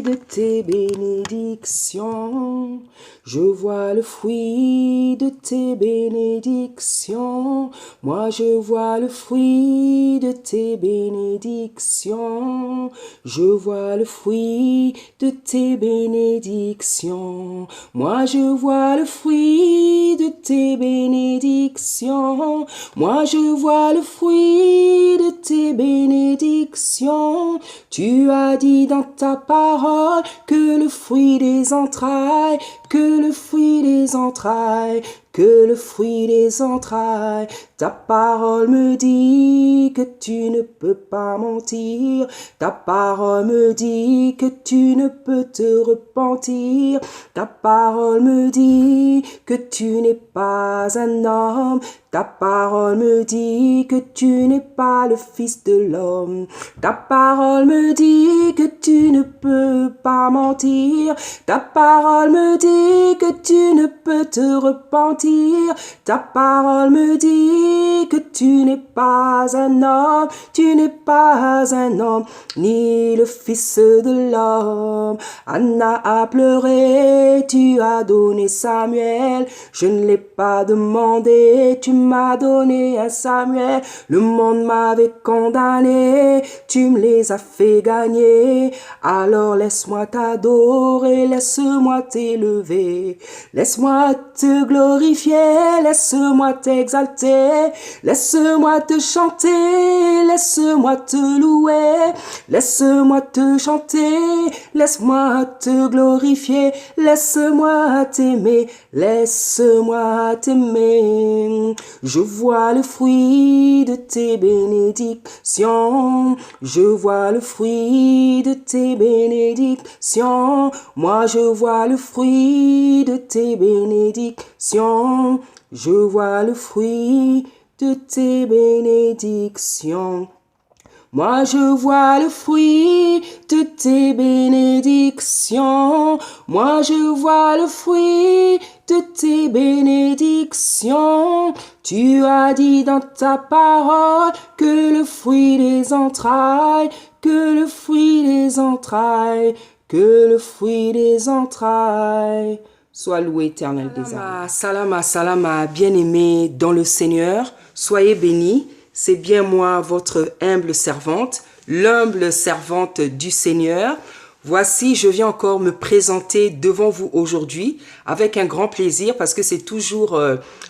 de tes bénédictions. Je vois le fruit de tes bénédictions. Moi je vois le fruit de tes bénédictions. Je vois le fruit de tes bénédictions. Moi je vois le fruit de tes bénédictions. Moi je vois le fruit de tes bénédictions. Tu as dit dans ta parole que le fruit des entrailles, que le fruit des entrailles, que le fruit des entrailles. Ta parole me dit que tu ne peux pas mentir. Ta parole me dit que tu ne peux te repentir. Ta parole me dit que tu n'es pas un homme. Ta parole me dit que tu n'es pas le Fils de l'homme. Ta parole me dit que tu ne peux pas mentir. Ta parole me dit que tu ne peux te repentir. Ta parole me dit que tu n'es pas un homme. Tu n'es pas un homme, ni le Fils de l'homme. Anna a pleuré, tu as donné Samuel. Je ne l'ai pas demandé, tu m'as donné un Samuel. Le monde m'avait condamné, tu me les as fait gagner. Alors laisse-moi t'adorer, laisse-moi t'élever. Laisse-moi te glorifier, laisse-moi t'exalter. Laisse-moi te chanter, laisse-moi te louer. Laisse-moi te chanter, laisse-moi te glorifier. Laisse-moi t'aimer, laisse-moi t'aimer. Je vois le fruit de tes bénédictions. Je vois le fruit de tes bénédictions. Moi je vois le fruit de tes bénédictions. Je vois le fruit de tes bénédictions. Moi je vois le fruit de tes bénédictions. Moi je vois le fruit de tes bénédictions. Tu as dit dans ta parole que le fruit des entrailles, que le fruit des entrailles, que le fruit des entrailles. Sois loué, Éternel des armées. Salama, salama, bien-aimés dans le Seigneur, soyez bénis. C'est bien moi, votre humble servante, l'humble servante du Seigneur. Voici, je viens encore me présenter devant vous aujourd'hui avec un grand plaisir, parce que c'est toujours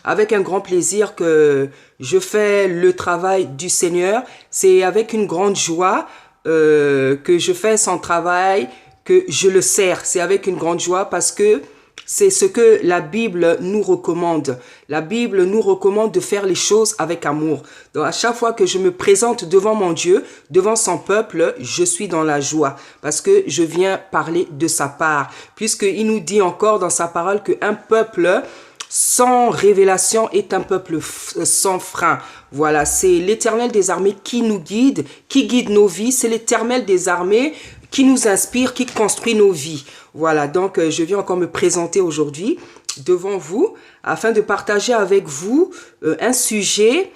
avec un grand plaisir que je fais le travail du Seigneur. C'est avec une grande joie que je fais son travail, que je le sers. C'est avec une grande joie parce que c'est ce que la Bible nous recommande. La Bible nous recommande de faire les choses avec amour. Donc à chaque fois que je me présente devant mon Dieu, devant son peuple, je suis dans la joie parce que je viens parler de sa part. Puisqu'il nous dit encore dans sa parole qu'un peuple sans révélation est un peuple sans frein. Voilà, c'est l'Éternel des armées qui nous guide, qui guide nos vies. C'est l'Éternel des armées qui nous inspire, qui construit nos vies. Voilà, donc je viens encore me présenter aujourd'hui devant vous afin de partager avec vous un sujet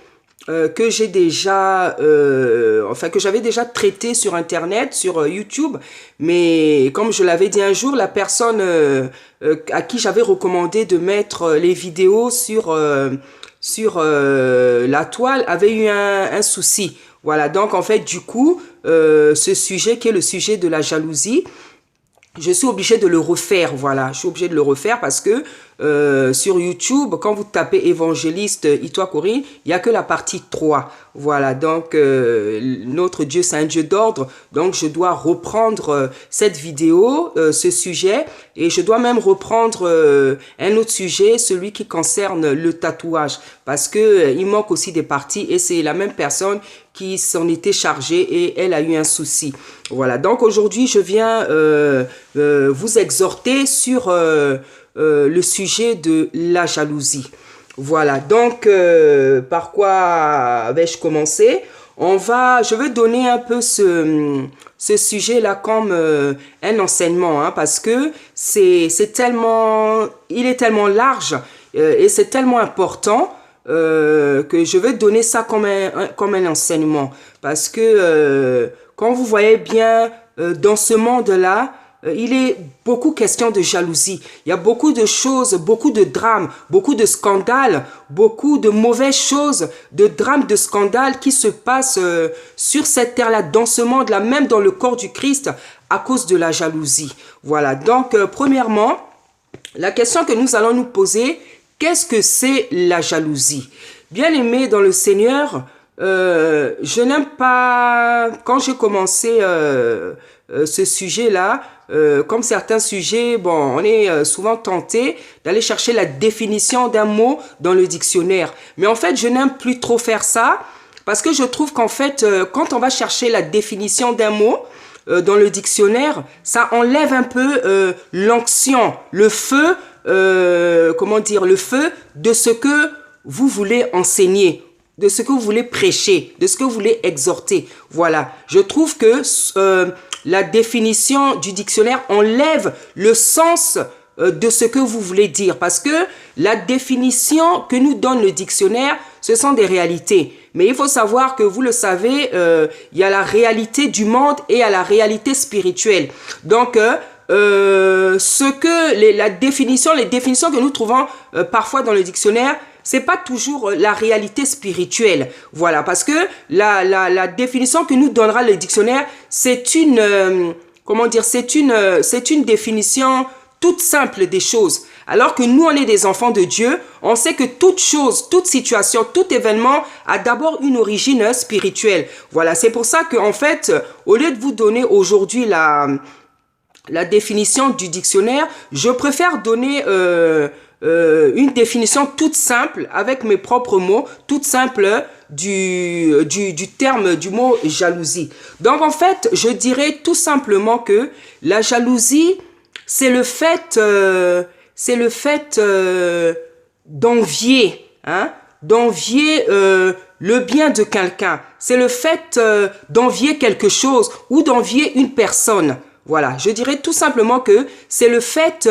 que j'ai déjà, que j'avais déjà traité sur Internet, sur YouTube. Mais comme je l'avais dit un jour, la personne à qui j'avais recommandé de mettre les vidéos sur la toile avait eu un souci. Voilà, donc en fait, du coup, ce sujet qui est le sujet de la jalousie, je suis obligée de le refaire, voilà. Je suis obligée de le refaire parce que sur YouTube, quand vous tapez évangéliste Itoa Corinne, il n'y a que la partie 3. Voilà, donc notre Dieu, c'est un Dieu d'ordre. Donc, je dois reprendre cette vidéo, ce sujet. Et je dois même reprendre un autre sujet, celui qui concerne le tatouage. Parce que il manque aussi des parties et c'est la même personne qui s'en était chargée et elle a eu un souci. Voilà, donc aujourd'hui, je viens vous exhorter sur le sujet de la jalousie. Voilà, donc par quoi vais-je commencer? Je vais donner un peu ce sujet-là comme un enseignement, hein, parce que il est tellement large et c'est tellement important que je vais donner ça comme un enseignement. Parce que quand vous voyez bien dans ce monde-là, il est beaucoup question de jalousie. Il y a beaucoup de choses, beaucoup de drames, beaucoup de scandales, beaucoup de mauvaises choses, de drames, de scandales qui se passent sur cette terre-là, dans ce monde-là, même dans le corps du Christ, à cause de la jalousie. Voilà, donc premièrement, la question que nous allons nous poser, qu'est-ce que c'est la jalousie? Bien-aimés dans le Seigneur, je n'aime pas, quand j'ai commencé ce sujet-là, comme certains sujets, bon, on est souvent tenté d'aller chercher la définition d'un mot dans le dictionnaire. Mais en fait, je n'aime plus trop faire ça parce que je trouve qu'en fait, quand on va chercher la définition d'un mot dans le dictionnaire, ça enlève un peu l'onction, le feu, comment dire, le feu de ce que vous voulez enseigner, de ce que vous voulez prêcher, de ce que vous voulez exhorter. Voilà, je trouve que la définition du dictionnaire enlève le sens de ce que vous voulez dire. Parce que la définition que nous donne le dictionnaire, ce sont des réalités. Mais il faut savoir que, vous le savez, il y a la réalité du monde et il y a la réalité spirituelle. Donc, les définitions que nous trouvons parfois dans le dictionnaire, c'est pas toujours la réalité spirituelle. Voilà, parce que la définition que nous donnera le dictionnaire, c'est une, comment dire, c'est une définition toute simple des choses. Alors que nous, on est des enfants de Dieu, on sait que toute chose, toute situation, tout événement a d'abord une origine spirituelle. Voilà, c'est pour ça qu'en fait, au lieu de vous donner aujourd'hui la définition du dictionnaire, je préfère donner une définition toute simple, avec mes propres mots, toute simple du terme, du mot jalousie. Donc en fait, je dirais tout simplement que la jalousie, c'est le fait d'envier, hein, d'envier le bien de quelqu'un. C'est le fait d'envier quelque chose ou d'envier une personne. Voilà, je dirais tout simplement que c'est le fait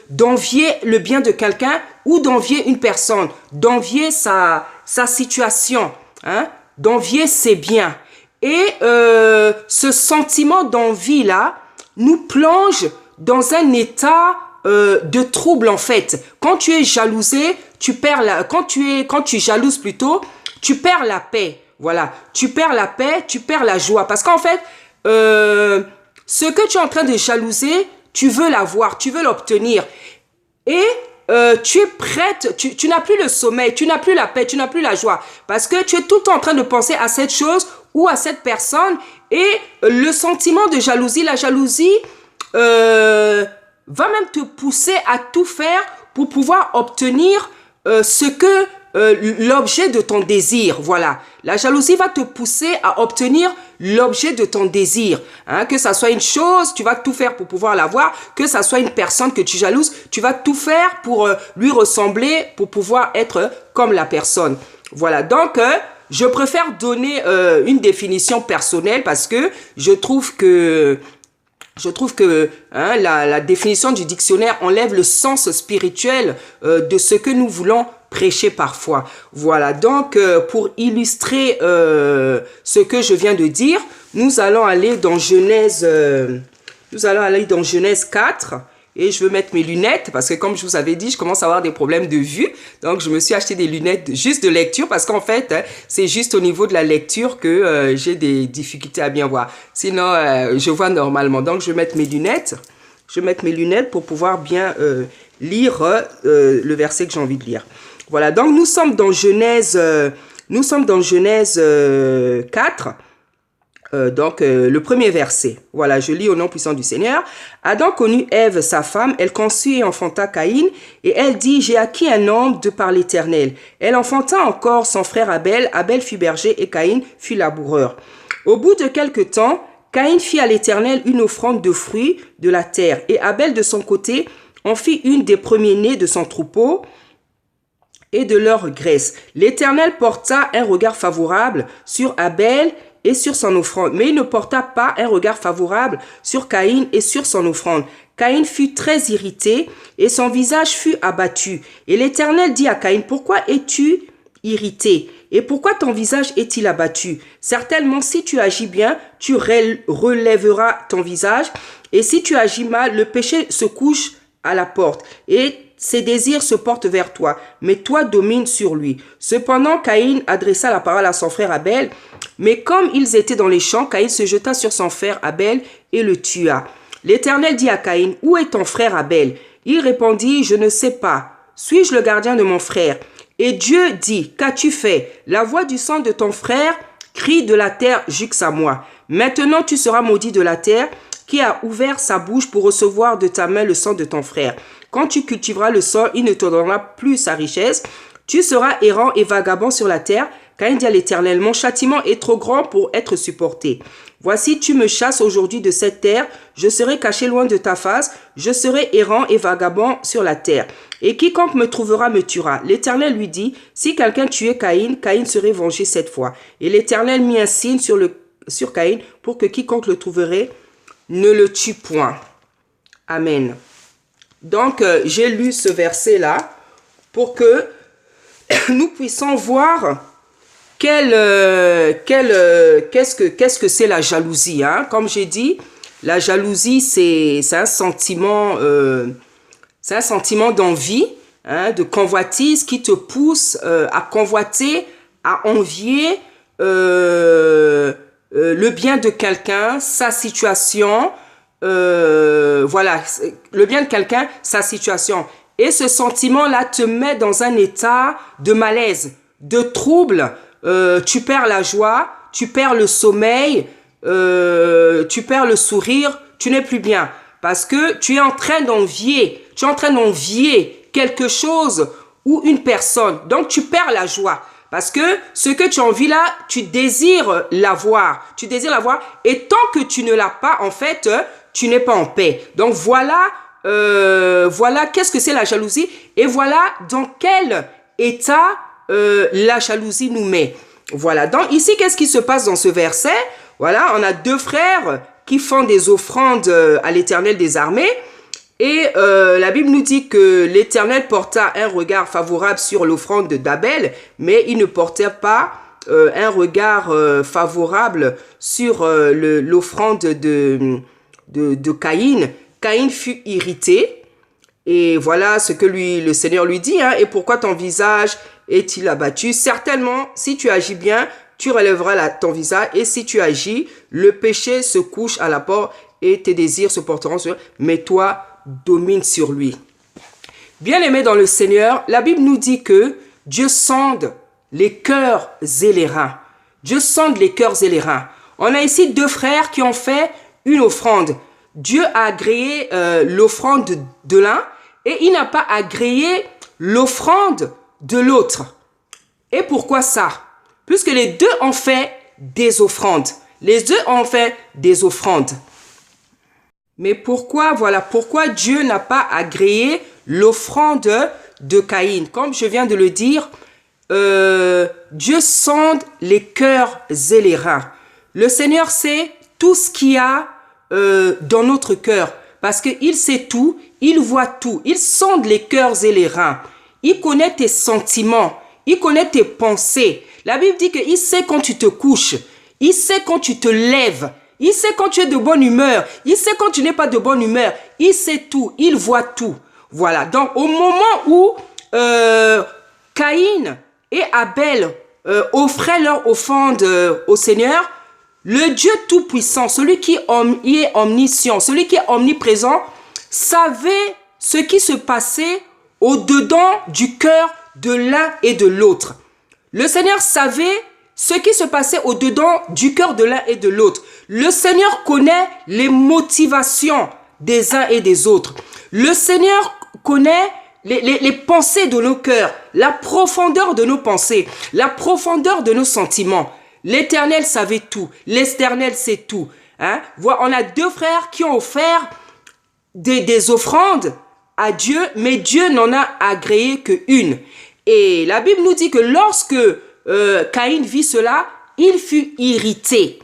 d'envier le bien de quelqu'un ou d'envier une personne, d'envier sa situation, hein, d'envier ses biens. Et ce sentiment d'envie-là nous plonge dans un état de trouble en fait. Quand tu es jalousé, tu perds quand tu jalouses plutôt, tu perds la paix. Voilà, tu perds la paix, tu perds la joie. Parce qu'en fait, ce que tu es en train de jalouser, tu veux l'avoir, tu veux l'obtenir. Et tu es prête, tu n'as plus le sommeil, tu n'as plus la paix, tu n'as plus la joie. Parce que tu es tout le temps en train de penser à cette chose ou à cette personne. Et le sentiment de jalousie, la jalousie va même te pousser à tout faire pour pouvoir obtenir ce que l'objet de ton désir. Voilà. La jalousie va te pousser à obtenir l'objet de ton désir. Hein, que ça soit une chose, tu vas tout faire pour pouvoir l'avoir. Que ça soit une personne que tu jalouses, tu vas tout faire pour lui ressembler, pour pouvoir être comme la personne. Voilà. Donc, je préfère donner une définition personnelle parce que je trouve que hein, la définition du dictionnaire enlève le sens spirituel de ce que nous voulons prêcher parfois. Voilà, donc pour illustrer ce que je viens de dire, nous allons aller dans Genèse 4. Et je veux mettre mes lunettes parce que comme je vous avais dit, je commence à avoir des problèmes de vue. Donc, je me suis acheté des lunettes juste de lecture parce qu'en fait, c'est juste au niveau de la lecture que j'ai des difficultés à bien voir. Sinon, je vois normalement. Donc, je vais mettre mes lunettes. Je vais mettre mes lunettes pour pouvoir bien lire le verset que j'ai envie de lire. Voilà, donc nous sommes dans Genèse 4. Le premier verset. Voilà, je lis au nom puissant du Seigneur. Adam connut Ève, sa femme, elle conçut et enfanta Caïn, et elle dit, j'ai acquis un homme de par l'Éternel. Elle enfanta encore son frère Abel, Abel fut berger et Caïn fut laboureur. Au bout de quelque temps, Caïn fit à l'Éternel une offrande de fruits de la terre, et Abel de son côté en fit une des premiers-nés de son troupeau et de leur graisse. L'Éternel porta un regard favorable sur Abel et sur son offrande, mais il ne porta pas un regard favorable sur Caïn et sur son offrande. Caïn fut très irrité et son visage fut abattu. Et l'Éternel dit à Caïn, pourquoi es-tu irrité? Et pourquoi ton visage est-il abattu? Certainement, si tu agis bien, tu relèveras ton visage. Et si tu agis mal, le péché se couche à la porte. Et ses désirs se portent vers toi. Mais toi domines sur lui. Cependant, Caïn adressa la parole à son frère Abel. Mais comme ils étaient dans les champs, Caïn se jeta sur son frère Abel et le tua. L'Éternel dit à Caïn, « Où est ton frère Abel ?» Il répondit, « Je ne sais pas. Suis-je le gardien de mon frère ?» Et Dieu dit, « Qu'as-tu fait? La voix du sang de ton frère crie de la terre jusqu'à à moi. Maintenant tu seras maudit de la terre qui a ouvert sa bouche pour recevoir de ta main le sang de ton frère. Quand tu cultiveras le sol, il ne te donnera plus sa richesse. Tu seras errant et vagabond sur la terre. » Caïn dit à l'Éternel, « Mon châtiment est trop grand pour être supporté. Voici, tu me chasses aujourd'hui de cette terre. Je serai caché loin de ta face. Je serai errant et vagabond sur la terre. Et quiconque me trouvera me tuera. » L'Éternel lui dit, « Si quelqu'un tuait Caïn, Caïn serait vengé cette fois. » Et l'Éternel mit un signe sur Caïn pour que quiconque le trouverait ne le tue point. Amen. Donc, j'ai lu ce verset-là pour que nous puissions voir qu'est-ce que c'est la jalousie, hein? Comme j'ai dit, la jalousie, c'est un sentiment d'envie, hein, de convoitise qui te pousse à convoiter, à envier le bien de quelqu'un, sa situation, voilà, le bien de quelqu'un, sa situation. Et ce sentiment-là te met dans un état de malaise, de trouble. Tu perds la joie, tu perds le sommeil, tu perds le sourire, tu n'es plus bien. Parce que tu es en train d'envier, quelque chose ou une personne. Donc tu perds la joie. Parce que ce que tu envies là, tu désires l'avoir. Et tant que tu ne l'as pas, en fait, tu n'es pas en paix. Donc voilà qu'est-ce que c'est la jalousie. Et voilà dans quel état la jalousie nous met. Voilà. Donc ici, qu'est-ce qui se passe dans ce verset? Voilà, on a deux frères qui font des offrandes à l'Éternel des armées. Et la Bible nous dit que l'Éternel porta un regard favorable sur l'offrande d'Abel, mais il ne portait pas un regard favorable sur l'offrande de Caïn. Caïn fut irrité. Et voilà ce que le Seigneur lui dit, hein. « Et pourquoi ton visage est-il abattu? Certainement, si tu agis bien, tu relèveras ton visage. Et si tu agis, le péché se couche à la porte et tes désirs se porteront sur lui. Mais toi, domine sur lui. » Bien-aimés dans le Seigneur, la Bible nous dit que Dieu sonde les cœurs et les reins. Dieu sonde les cœurs et les reins. On a ici deux frères qui ont fait une offrande. Dieu a agréé l'offrande de l'un et il n'a pas agréé l'offrande de l'autre. Et pourquoi ça? Puisque les deux ont fait des offrandes. Les deux ont fait des offrandes. Mais pourquoi, voilà, pourquoi Dieu n'a pas agréé l'offrande de Caïn? Comme je viens de le dire, Dieu sonde les cœurs et les reins. Le Seigneur sait tout ce qu'il y a dans notre cœur. Parce qu'il sait tout, il voit tout. Il sonde les cœurs et les reins. Il connaît tes sentiments. Il connaît tes pensées. La Bible dit qu'il sait quand tu te couches. Il sait quand tu te lèves. Il sait quand tu es de bonne humeur. Il sait quand tu n'es pas de bonne humeur. Il sait tout. Il voit tout. Voilà. Donc, au moment où Caïn et Abel offraient leur offrande au Seigneur, le Dieu Tout-Puissant, celui qui est omniscient, celui qui est omniprésent, savait ce qui se passait au-dedans du cœur de l'un et de l'autre. Le Seigneur savait ce qui se passait au-dedans du cœur de l'un et de l'autre. Le Seigneur connaît les motivations des uns et des autres. Le Seigneur connaît les pensées de nos cœurs, la profondeur de nos pensées, la profondeur de nos sentiments. L'Éternel savait tout. L'Éternel sait tout. Hein? On a deux frères qui ont offert des offrandes à Dieu, mais Dieu n'en a agréé qu'une. Et la Bible nous dit que lorsque Caïn vit cela, il fut irrité.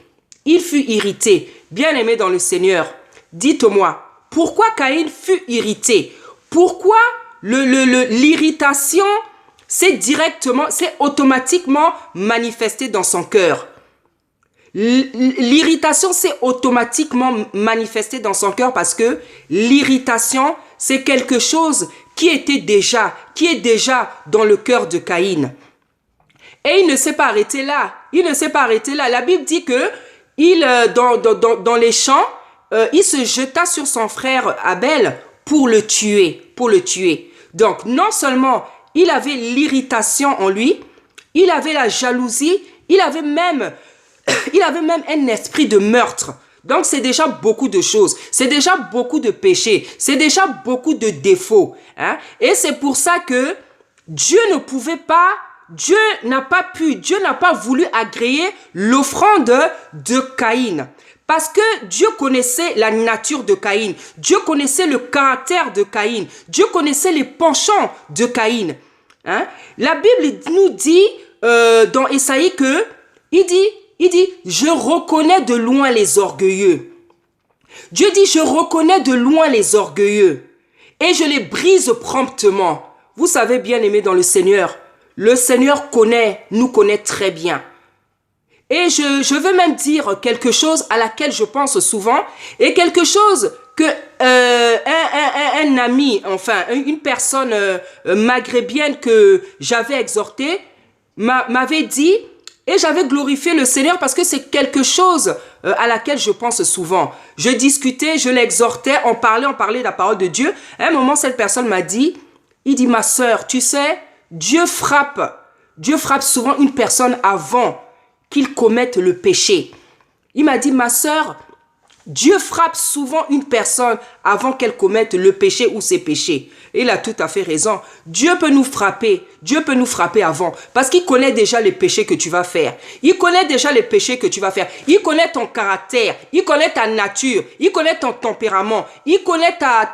Il fut irrité. Bien-aimé dans le Seigneur, dites-moi, pourquoi Caïn fut irrité? Pourquoi l'irritation c'est directement, c'est automatiquement manifesté dans son cœur. L'irritation, c'est automatiquement manifesté dans son cœur parce que l'irritation, c'est quelque chose qui est déjà dans le cœur de Caïn. Et il ne s'est pas arrêté là. La Bible dit que dans les champs, il se jeta sur son frère Abel pour le tuer. Donc, non seulement il avait l'irritation en lui, il avait la jalousie, il avait même un esprit de meurtre. Donc, c'est déjà beaucoup de choses. C'est déjà beaucoup de péchés. C'est déjà beaucoup de défauts. Hein? Et c'est pour ça que Dieu n'a pas voulu agréer l'offrande de Caïn. Parce que Dieu connaissait la nature de Caïn. Dieu connaissait le caractère de Caïn. Dieu connaissait les penchants de Caïn. Hein? La Bible nous dit dans Ésaïe que il dit, je reconnais de loin les orgueilleux. Dieu dit, je reconnais de loin les orgueilleux et je les brise promptement. Vous savez, bien aimé dans le Seigneur nous connaît très bien. Et je veux même dire quelque chose à laquelle je pense souvent et quelque chose que un ami, enfin une personne maghrébienne que j'avais exhorté m'avait dit. Et j'avais glorifié le Seigneur parce que c'est quelque chose à laquelle je pense souvent. Je discutais, je l'exhortais, on parlait de la parole de Dieu. À un moment, cette personne m'a dit, il dit, ma sœur, tu sais, Dieu frappe souvent une personne avant qu'il commette le péché. Il m'a dit, ma sœur, Dieu frappe souvent une personne avant qu'elle commette le péché ou ses péchés. Et il a tout à fait raison. Dieu peut nous frapper avant. Parce qu'il connaît déjà les péchés que tu vas faire. Il connaît déjà les péchés que tu vas faire. Il connaît ton caractère. Il connaît ta nature. Il connaît ton tempérament. Il connaît ta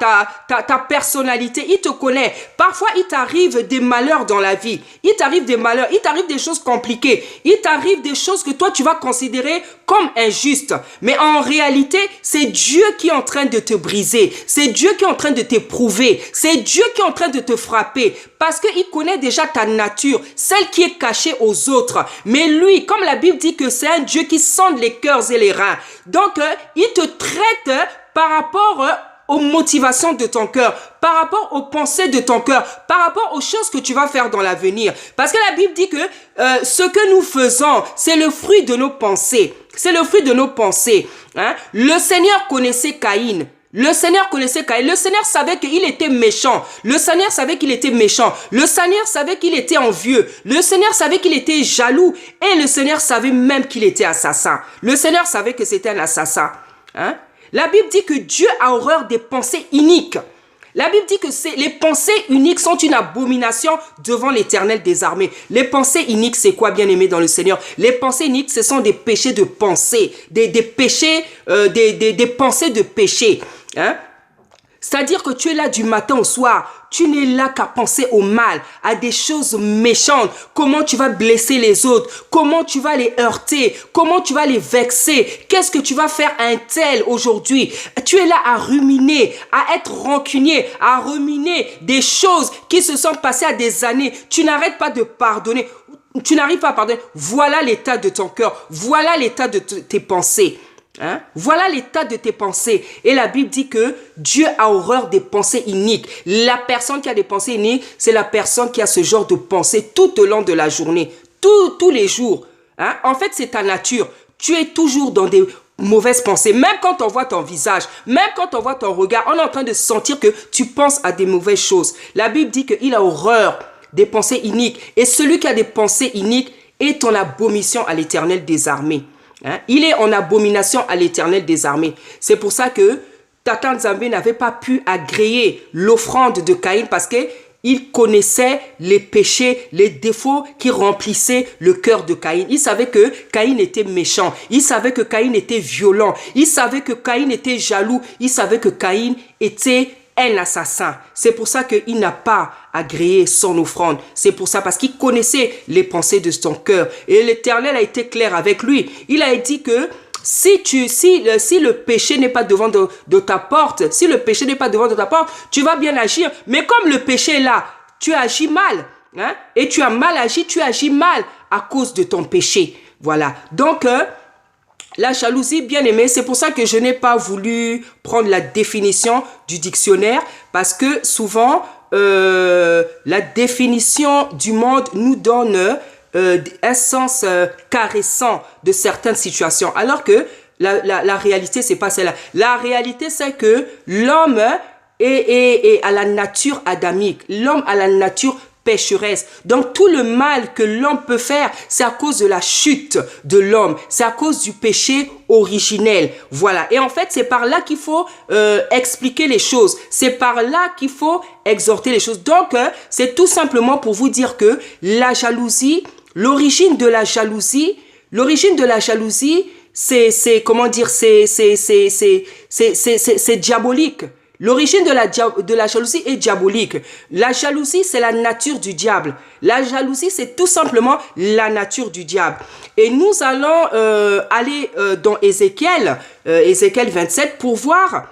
personnalité. Il te connaît. Parfois, il t'arrive des malheurs dans la vie. Il t'arrive des malheurs. Il t'arrive des choses compliquées. Il t'arrive des choses que toi, tu vas considérer comme injustes. Mais en réalité, c'est Dieu qui est en train de te briser. C'est Dieu qui est en train de t'éprouver. C'est Dieu qui est en train de te frapper parce qu'il connaît déjà ta nature, celle qui est cachée aux autres. Mais lui, comme la Bible dit que c'est un Dieu qui sonde les cœurs et les reins. Donc, il te traite par rapport aux motivations de ton cœur, par rapport aux pensées de ton cœur, par rapport aux choses que tu vas faire dans l'avenir. Parce que la Bible dit que ce que nous faisons, c'est le fruit de nos pensées. C'est le fruit de nos pensées. Hein? Le Seigneur connaissait Caïn. Le Seigneur savait qu'il était méchant. Le Seigneur savait qu'il était méchant. Le Seigneur savait qu'il était envieux. Le Seigneur savait qu'il était jaloux. Et le Seigneur savait même qu'il était assassin. Le Seigneur savait que c'était un assassin. Hein? La Bible dit que Dieu a horreur des pensées iniques. La Bible dit que les pensées uniques sont une abomination devant l'Éternel des armées. Les pensées iniques, c'est quoi, bien aimé dans le Seigneur? Les pensées iniques, ce sont des péchés de pensée, des péchés, des pensées de péché. Hein? C'est-à-dire que tu es là du matin au soir, tu n'es là qu'à penser au mal, à des choses méchantes, comment tu vas blesser les autres, comment tu vas les heurter, comment tu vas les vexer, qu'est-ce que tu vas faire à un tel aujourd'hui. Tu es là à ruminer, à être rancunier, à ruminer des choses qui se sont passées à des années. Tu n'arrêtes pas de pardonner, tu n'arrives pas à pardonner. Voilà l'état de ton cœur, voilà l'état de tes pensées. Hein? Voilà l'état de tes pensées. Et la Bible dit que Dieu a horreur des pensées iniques. La personne qui a des pensées iniques, c'est la personne qui a ce genre de pensée tout au long de la journée, tous les jours. Hein? En fait, c'est ta nature. Tu es toujours dans des mauvaises pensées. Même quand on voit ton visage, même quand on voit ton regard, on est en train de sentir que tu penses à des mauvaises choses. La Bible dit qu'il a horreur des pensées iniques. Et celui qui a des pensées iniques est en abomination à l'Éternel des armées. Hein? Il est en abomination à l'Éternel des armées. C'est pour ça que Tata Nzambe n'avait pas pu agréer l'offrande de Caïn parce qu'il connaissait les péchés, les défauts qui remplissaient le cœur de Caïn. Il savait que Caïn était méchant. Il savait que Caïn était violent. Il savait que Caïn était jaloux. Il savait que Caïn était un assassin. C'est pour ça qu'il n'a pas agréé son offrande. C'est pour ça, parce qu'il connaissait les pensées de son cœur. Et l'Éternel a été clair avec lui. Il a dit que si le péché n'est pas devant de ta porte, tu vas bien agir. Mais comme le péché est là, tu agis mal. hein, et tu as mal agi, tu agis mal à cause de ton péché. Voilà. Donc, la jalousie, bien aimé, c'est pour ça que je n'ai pas voulu prendre la définition du dictionnaire, parce que souvent, la définition du monde nous donne un sens caressant de certaines situations, alors que la réalité, c'est pas celle-là. La réalité, c'est que l'homme est à la nature adamique, l'homme a la nature pécheresse. Donc tout le mal que l'homme peut faire, c'est à cause de la chute de l'homme, c'est à cause du péché originel. Voilà. Et en fait, c'est par là qu'il faut expliquer les choses. C'est par là qu'il faut exhorter les choses. Donc, c'est tout simplement pour vous dire que la jalousie, l'origine de la jalousie, c'est comment dire, c'est diabolique. L'origine de la jalousie est diabolique. La jalousie, c'est la nature du diable. La jalousie, c'est tout simplement la nature du diable. Et nous allons aller dans Ézéchiel 27 pour voir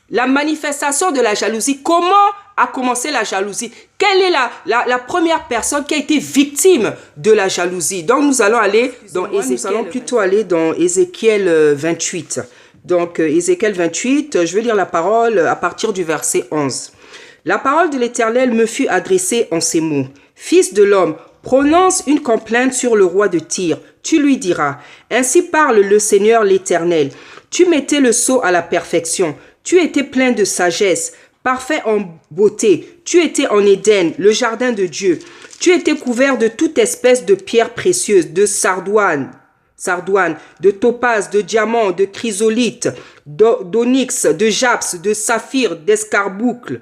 la manifestation de la jalousie. Comment a commencé la jalousie? Quelle est la première personne qui a été victime de la jalousie? Donc nous allons aller dans Ézéchiel. Nous allons plutôt aller dans Ézéchiel 28. Donc, Ézéchiel 28, je vais lire la parole à partir du verset 11. La parole de l'Éternel me fut adressée en ces mots. Fils de l'homme, prononce une complainte sur le roi de Tyr. Tu lui diras, ainsi parle le Seigneur l'Éternel. Tu mettais le sceau à la perfection. Tu étais plein de sagesse, parfait en beauté. Tu étais en Éden, le jardin de Dieu. Tu étais couvert de toute espèce de pierres précieuses, de sardoine, de topaz, de diamant, de chrysolite, d'onyx, de japs, de saphir, d'escarboucle,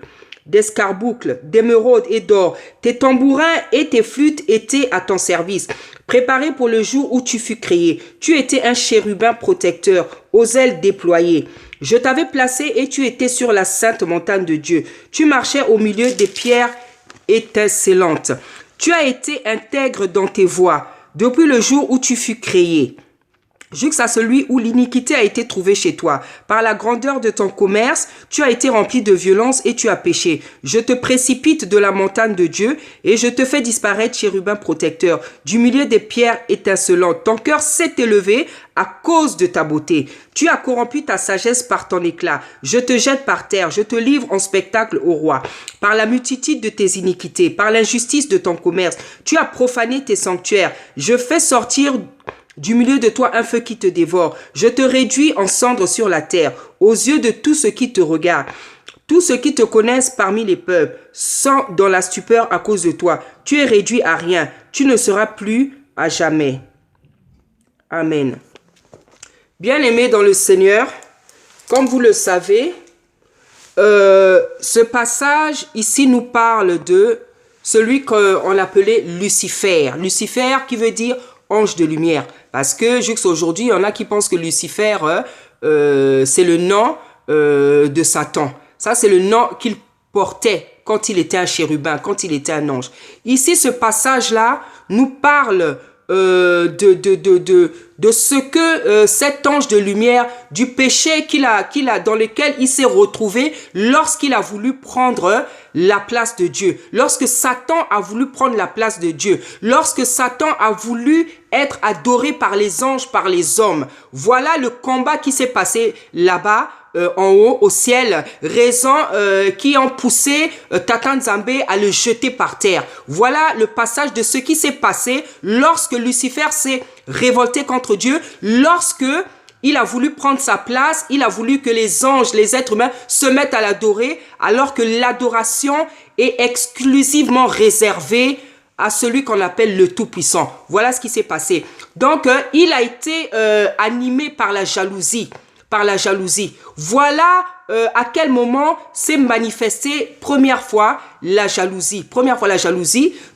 d'émeraude et d'or. Tes tambourins et tes flûtes étaient à ton service, préparés pour le jour où tu fus créé. Tu étais un chérubin protecteur, aux ailes déployées. Je t'avais placé et tu étais sur la sainte montagne de Dieu. Tu marchais au milieu des pierres étincelantes. Tu as été intègre dans tes voies depuis le jour où tu fus créé, jusqu'à celui où l'iniquité a été trouvée chez toi. Par la grandeur de ton commerce, tu as été rempli de violence et tu as péché. Je te précipite de la montagne de Dieu et je te fais disparaître, chérubin protecteur, du milieu des pierres étincelantes. Ton cœur s'est élevé à cause de ta beauté. Tu as corrompu ta sagesse par ton éclat. Je te jette par terre, je te livre en spectacle au roi. Par la multitude de tes iniquités, par l'injustice de ton commerce, tu as profané tes sanctuaires. Je fais sortir du milieu de toi un feu qui te dévore. Je te réduis en cendres sur la terre, aux yeux de tous ceux qui te regardent. Tous ceux qui te connaissent parmi les peuples sont dans la stupeur à cause de toi. Tu es réduit à rien. Tu ne seras plus à jamais. Amen. Bien-aimés dans le Seigneur, comme vous le savez, ce passage ici nous parle de celui qu'on appelait Lucifer. Lucifer qui veut dire ange de lumière. Parce que jusqu'à aujourd'hui, il y en a qui pensent que Lucifer, c'est le nom de Satan. Ça, c'est le nom qu'il portait quand il était un chérubin, quand il était un ange. Ici, ce passage-là nous parle de ce que cet ange de lumière, du péché dans lequel il s'est retrouvé lorsqu'il a voulu prendre la place de Dieu, lorsque Satan a voulu prendre la place de Dieu, lorsque Satan a voulu être adoré par les anges, par les hommes. Voilà le combat qui s'est passé là-bas, en haut, au ciel, raison qui ont poussé Tata Nzambe à le jeter par terre. Voilà le passage de ce qui s'est passé lorsque Lucifer s'est révolté contre Dieu, lorsque il a voulu prendre sa place, il a voulu que les anges, les êtres humains se mettent à l'adorer, alors que l'adoration est exclusivement réservée à celui qu'on appelle le Tout-Puissant. Voilà ce qui s'est passé. Donc, il a été animé par la jalousie. Voilà à quel moment s'est manifestée première fois la jalousie.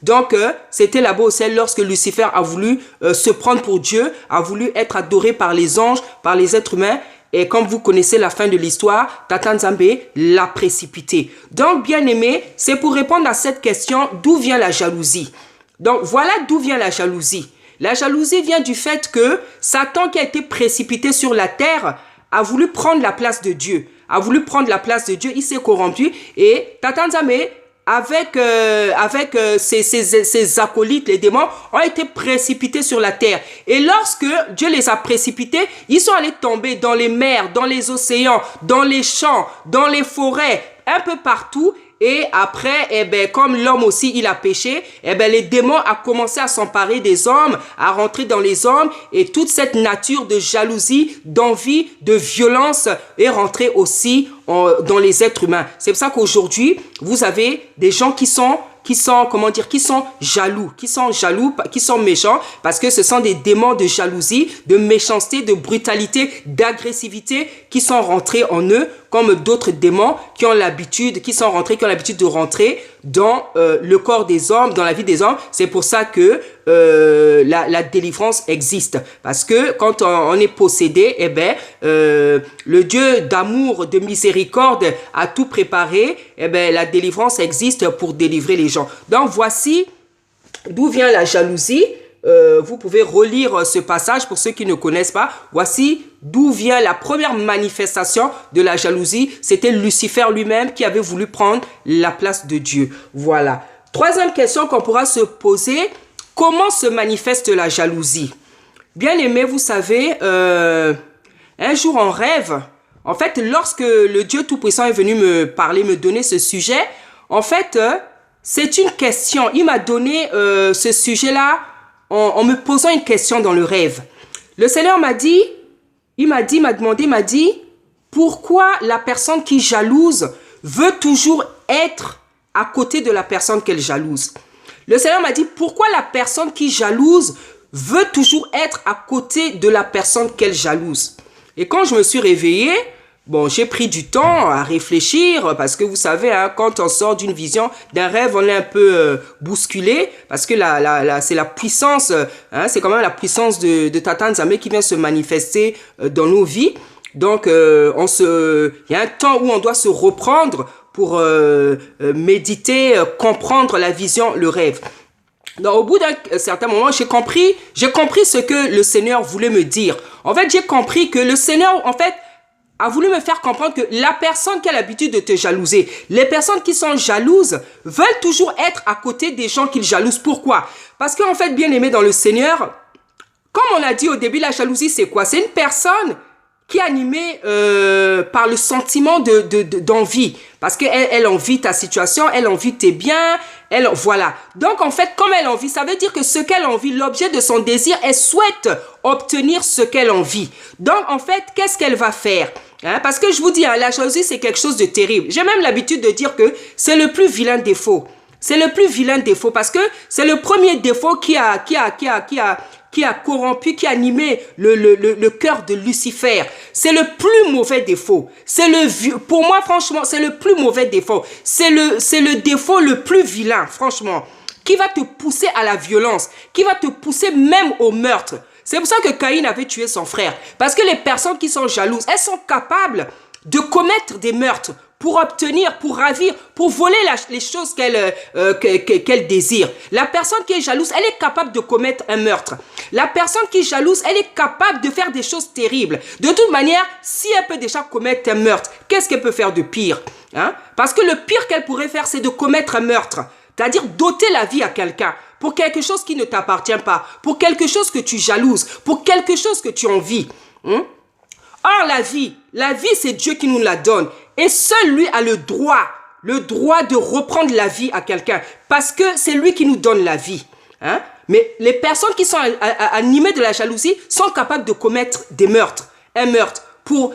Donc, c'était là-bas au ciel lorsque Lucifer a voulu se prendre pour Dieu, a voulu être adoré par les anges, par les êtres humains. Et comme vous connaissez la fin de l'histoire, Tata Nzambe l'a précipité. Donc, bien aimé, c'est pour répondre à cette question, d'où vient la jalousie? Donc, voilà d'où vient la jalousie. La jalousie vient du fait que Satan, qui a été précipité sur la terre, a voulu prendre la place de Dieu. Il s'est corrompu et Tata Nzambe ses acolytes, les démons, ont été précipités sur la terre. Et lorsque Dieu les a précipités, ils sont allés tomber dans les mers, dans les océans, dans les champs, dans les forêts, un peu partout. Et après, eh ben, comme l'homme aussi, il a péché, eh ben, les démons ont commencé à s'emparer des hommes, à rentrer dans les hommes, et toute cette nature de jalousie, d'envie, de violence est rentrée aussi dans les êtres humains. C'est pour ça qu'aujourd'hui, vous avez des gens qui sont jaloux, qui sont méchants, parce que ce sont des démons de jalousie, de méchanceté, de brutalité, d'agressivité qui sont rentrés en eux, comme d'autres démons qui ont l'habitude de rentrer dans le corps des hommes, dans la vie des hommes. C'est pour ça que la délivrance existe, parce que quand on est possédé, eh ben le Dieu d'amour, de miséricorde a tout préparé. Eh ben la délivrance existe pour délivrer les gens. Donc voici d'où vient la jalousie. Vous pouvez relire ce passage pour ceux qui ne connaissent pas. Voici d'où vient la première manifestation de la jalousie. C'était Lucifer lui-même qui avait voulu prendre la place de Dieu. Voilà. Troisième question qu'on pourra se poser. Comment se manifeste la jalousie? Bien aimé, vous savez, un jour en rêve, en fait, lorsque le Dieu Tout-Puissant est venu me parler, me donner ce sujet, en fait, c'est une question. Il m'a donné ce sujet-là en me posant une question dans le rêve. Le Seigneur m'a dit, il m'a dit, pourquoi la personne qui jalouse veut toujours être à côté de la personne qu'elle jalouse? Le Seigneur m'a dit, pourquoi la personne qui jalouse veut toujours être à côté de la personne qu'elle jalouse? Et quand je me suis réveillé, bon, j'ai pris du temps à réfléchir, parce que vous savez, hein, quand on sort d'une vision, d'un rêve, on est un peu bousculé, parce que c'est la puissance, hein, c'est quand même la puissance de Tata Nzambe qui vient se manifester dans nos vies. Donc, il y a un temps où on doit se reprendre pour méditer, comprendre la vision, le rêve. Donc, au bout d'un certain moment, j'ai compris ce que le Seigneur voulait me dire. En fait, j'ai compris que le Seigneur, en fait, a voulu me faire comprendre que la personne qui a l'habitude de te jalouser, les personnes qui sont jalouses veulent toujours être à côté des gens qu'ils jalousent. Pourquoi? Parce qu'en fait, bien aimé dans le Seigneur, comme on a dit au début, la jalousie, c'est quoi? C'est une personne qui est animée par le sentiment d'envie. Parce qu'elle envie ta situation, elle envie tes biens, voilà. Donc, en fait, comme elle envie, ça veut dire que ce qu'elle envie, l'objet de son désir, elle souhaite obtenir ce qu'elle envie. Donc, en fait, qu'est-ce qu'elle va faire? Hein? Parce que je vous dis, hein, la jalousie, c'est quelque chose de terrible. J'ai même l'habitude de dire que c'est le plus vilain défaut. C'est le plus vilain défaut parce que c'est le premier défaut qui a corrompu, qui a animé le cœur de Lucifer. C'est le plus mauvais défaut. Pour moi, franchement, c'est le plus mauvais défaut. C'est le défaut le plus vilain, franchement, qui va te pousser à la violence, qui va te pousser même au meurtre. C'est pour ça que Caïn avait tué son frère. Parce que les personnes qui sont jalouses, elles sont capables de commettre des meurtres pour obtenir, pour ravir, pour voler les choses qu'elle désire. La personne qui est jalouse, elle est capable de commettre un meurtre. La personne qui est jalouse, elle est capable de faire des choses terribles. De toute manière, si elle peut déjà commettre un meurtre, qu'est-ce qu'elle peut faire de pire? Hein? Parce que le pire qu'elle pourrait faire, c'est de commettre un meurtre. C'est-à-dire d'ôter la vie à quelqu'un pour quelque chose qui ne t'appartient pas, pour quelque chose que tu jalouses, pour quelque chose que tu envies. Hein? Or, la vie, c'est Dieu qui nous la donne. Et seul lui a le droit de reprendre la vie à quelqu'un. Parce que c'est lui qui nous donne la vie. Hein? Mais les personnes qui sont animées de la jalousie sont capables de commettre des meurtres. Un meurtre.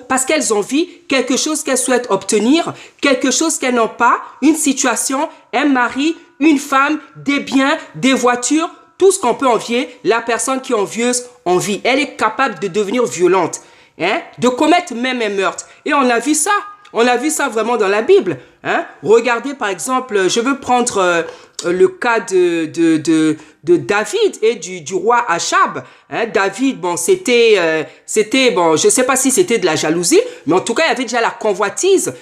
Parce qu'elles ont envie, quelque chose qu'elles souhaitent obtenir, quelque chose qu'elles n'ont pas, une situation, un mari, une femme, des biens, des voitures, tout ce qu'on peut envier, la personne qui est envieuse envie. Elle est capable de devenir violente. Hein, de commettre même un meurtre. Et on a vu ça. On a vu ça vraiment dans la Bible. Hein. Regardez par exemple, je veux prendre le cas de David et du roi Achab. Hein. David, bon, c'était, bon, je ne sais pas si c'était de la jalousie, mais en tout cas, il y avait déjà la convoitise,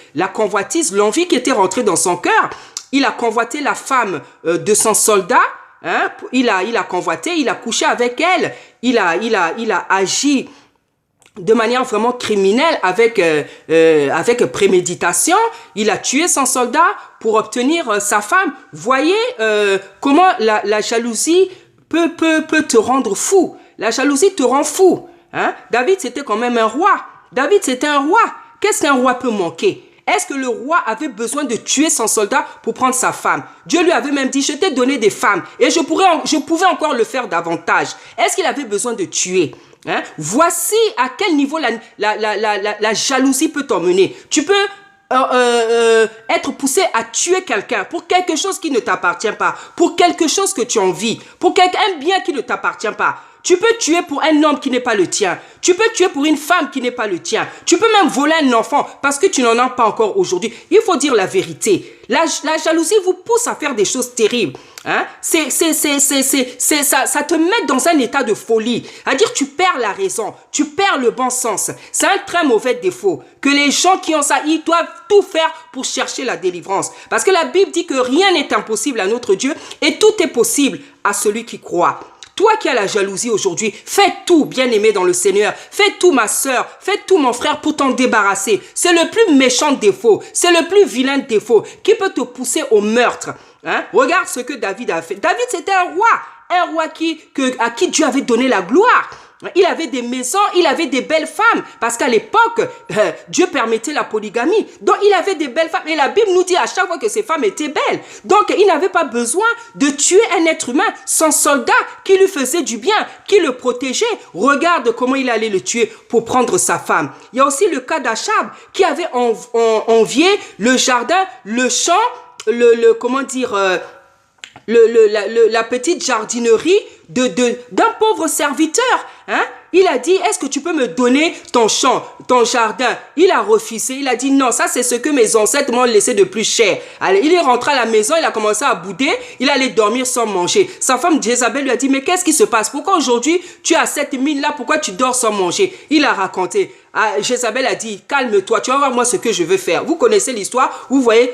l'envie qui était rentrée dans son cœur. Il a convoité la femme de son soldat. Hein. Il a convoité, il a couché avec elle. Il a agi de manière vraiment criminelle, avec préméditation. Il a tué son soldat pour obtenir sa femme. Voyez comment la jalousie peut te rendre fou. La jalousie te rend fou. Hein? David, c'était quand même un roi. David, c'était un roi. Qu'est-ce qu'un roi peut manquer? Est-ce que le roi avait besoin de tuer son soldat pour prendre sa femme? Dieu lui avait même dit, je t'ai donné des femmes et je pouvais encore le faire davantage. Est-ce qu'il avait besoin de tuer? Hein? Voici à quel niveau la jalousie peut t'emmener. Tu peux être poussé à tuer quelqu'un pour quelque chose qui ne t'appartient pas, pour quelque chose que tu envies, pour un bien qui ne t'appartient pas. Tu peux tuer pour un homme qui n'est pas le tien. Tu peux tuer pour une femme qui n'est pas le tien. Tu peux même voler un enfant parce que tu n'en as pas encore aujourd'hui. Il faut dire la vérité. La jalousie vous pousse à faire des choses terribles. Hein? Ça te met dans un état de folie. C'est-à-dire tu perds la raison, tu perds le bon sens. C'est un très mauvais défaut. Que les gens qui ont ça, ils doivent tout faire pour chercher la délivrance. Parce que la Bible dit que rien n'est impossible à notre Dieu et tout est possible à celui qui croit. Toi qui as la jalousie aujourd'hui, fais tout, bien-aimé dans le Seigneur. Fais tout, ma sœur. Fais tout, mon frère, pour t'en débarrasser. C'est le plus méchant défaut. C'est le plus vilain défaut qui peut te pousser au meurtre. Hein? Regarde ce que David a fait. David, c'était un roi. Un roi à qui Dieu avait donné la gloire. Il avait des maisons, il avait des belles femmes. Parce qu'à l'époque, Dieu permettait la polygamie. Donc, il avait des belles femmes. Et la Bible nous dit à chaque fois que ces femmes étaient belles. Donc, il n'avait pas besoin de tuer un être humain. Son soldat qui lui faisait du bien, qui le protégeait. Regarde comment il allait le tuer pour prendre sa femme. Il y a aussi le cas d'Achab qui avait envié le jardin, le champ, la petite jardinerie d'un pauvre serviteur. Hein? Il a dit, est-ce que tu peux me donner ton champ, ton jardin? Il a refusé. Il a dit, non, ça c'est ce que mes ancêtres m'ont laissé de plus cher. Allez, il est rentré à la maison, il a commencé à bouder, il allait dormir sans manger. Sa femme Jézabel lui a dit, mais qu'est-ce qui se passe? Pourquoi aujourd'hui tu as cette mine-là? Pourquoi tu dors sans manger? Il a raconté. Jézabel a dit, calme-toi, tu vas voir moi ce que je veux faire. Vous connaissez l'histoire, vous voyez